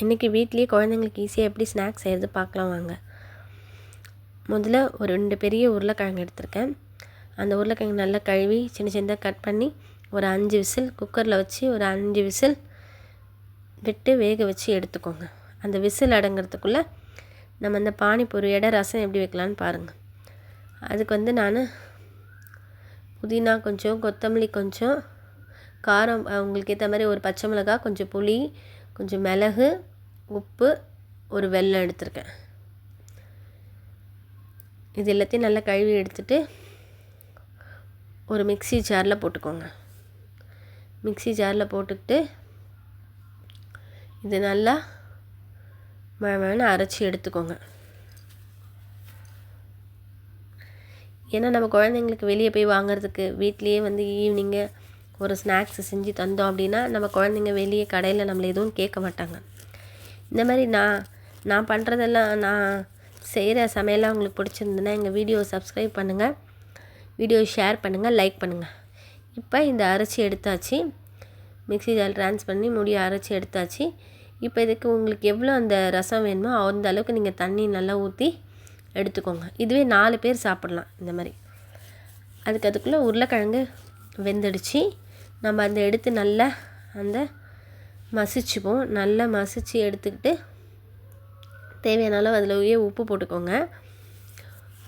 இன்றைக்கி வீட்லேயே குழந்தைங்களுக்கு ஈஸியாக எப்படி ஸ்நாக்ஸ் செய்கிறது பார்க்கலாம் வாங்க. முதல்ல ஒரு 2 பெரிய உருளைக்கிழங்கு எடுத்திருக்கேன். அந்த உருளைக்கிழங்கு நல்லா கழுவி சின்ன சின்னதாக கட் பண்ணி ஒரு 5 விசில் குக்கரில் வச்சு ஒரு 5 விசில் விட்டு வேக வச்சு எடுத்துக்கோங்க. அந்த விசில் அடங்கிறதுக்குள்ளே நம்ம இந்த பானிபூரியோட ரசம் எப்படி வைக்கலான்னு பாருங்கள். அதுக்கு நான் புதினா கொஞ்சம், கொத்தமல்லி கொஞ்சம், காரம் உங்களுக்கு ஏற்ற மாதிரி ஒரு பச்சை மிளகாய், கொஞ்சம் புளி, கொஞ்சம் மிளகு, உப்பு, ஒரு வெல்லம் எடுத்திருக்கேன். இது எல்லாத்தையும் நல்லா கழுவி எடுத்துகிட்டு ஒரு மிக்ஸி ஜாரில் போட்டுக்கோங்க. மிக்ஸி ஜாரில் போட்டுக்கிட்டு இது நல்லா மழை அரைச்சி எடுத்துக்கோங்க. ஏன்னா நம்ம குழந்தைங்களுக்கு வெளியே போய் வாங்குறதுக்கு வீட்லேயே ஈவினிங்கு ஒரு ஸ்நாக்ஸ் செஞ்சு தந்தோம் அப்படின்னா நம்ம குழந்தைங்க வெளியே கடையில் நம்மளை எதுவும் கேட்க மாட்டாங்க. இந்த மாதிரி நான் பண்ணுறதெல்லாம் நான் செய்கிற சமையலாம் உங்களுக்கு பிடிச்சிருந்துன்னா எங்கள் வீடியோவை சப்ஸ்கிரைப் பண்ணுங்கள், வீடியோ ஷேர் பண்ணுங்கள், லைக் பண்ணுங்கள். இப்போ இந்த அரைச்சி எடுத்தாச்சு, மிக்ஸி ஜாரில் ட்ரான்ஸ் பண்ணி முடிய அரைச்சி எடுத்தாச்சு. இப்போ இதுக்கு உங்களுக்கு எவ்வளோ அந்த ரசம் வேணுமோ அந்த அளவுக்கு நீங்கள் தண்ணி நல்லா ஊற்றி எடுத்துக்கோங்க. இதுவே 4 பேர் சாப்பிட்லாம் இந்த மாதிரி. அதுக்குள்ளே உருளைக்கிழங்கு வெந்துடுச்சு. நம்ம அந்த எடுத்து நல்லா மசிச்சுப்போம். நல்லா மசித்து எடுத்துக்கிட்டு தேவையான அளவு அதில் உப்பு போட்டுக்கோங்க.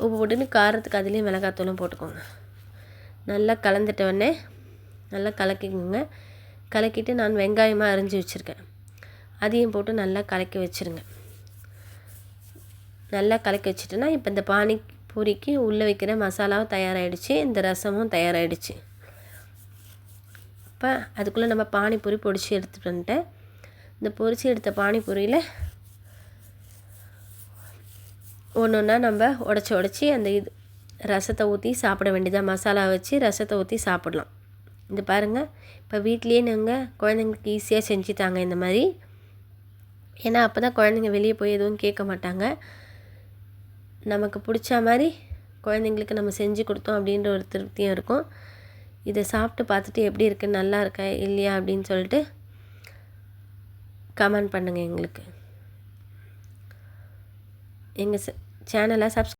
உப்பு போட்டுன்னு காரத்துக்கு அதுலேயே மிளகாத்தூளும் போட்டுக்கோங்க. நல்லா கலந்துட்டோடனே நல்லா கலக்கிக்கோங்க. கலக்கிட்டு நான் வெங்காயமாக அரிஞ்சு வச்சுருக்கேன், அதையும் போட்டு நல்லா கலக்கி வச்சுருங்க. நல்லா கலக்கி வச்சுட்டேன்னா இப்போ இந்த பானிபூரிக்கு உள்ளே வைக்கிற மசாலாவும் தயாராகிடுச்சு, இந்த ரசமும் தயாராகிடுச்சு. இப்போ அதுக்குள்ளே நம்ம பானிபூரி பொரிச்சு எடுத்துகிட்டு வந்துட்டேன். இந்த பொரிச்சு எடுத்த பானிபூரியில் ஒன்று ஒன்றா நம்ம உடச்சி அந்த ரசத்தை ஊற்றி சாப்பிட வேண்டியதாக, மசாலா வச்சு ரசத்தை ஊற்றி சாப்பிட்லாம். இது பாருங்கள், இப்போ வீட்லேயே நாங்கள் குழந்தைங்களுக்கு ஈஸியாக செஞ்சுட்டாங்க இந்த மாதிரி. ஏன்னா அப்போ தான் குழந்தைங்க வெளியே போய் எதுவும் கேட்க மாட்டாங்க. நமக்கு பிடிச்ச மாதிரி குழந்தைங்களுக்கு நம்ம செஞ்சு கொடுத்தோம் அப்படின்ற ஒரு திருப்தியும் இருக்கும். இதை சாப்பிட்டு பார்த்துட்டு எப்படி இருக்குது, நல்லா இருக்கா இல்லையா அப்படின்னு சொல்லிட்டு கமெண்ட் பண்ணுங்கள். எங்களுக்கு எங்கள் சேனலை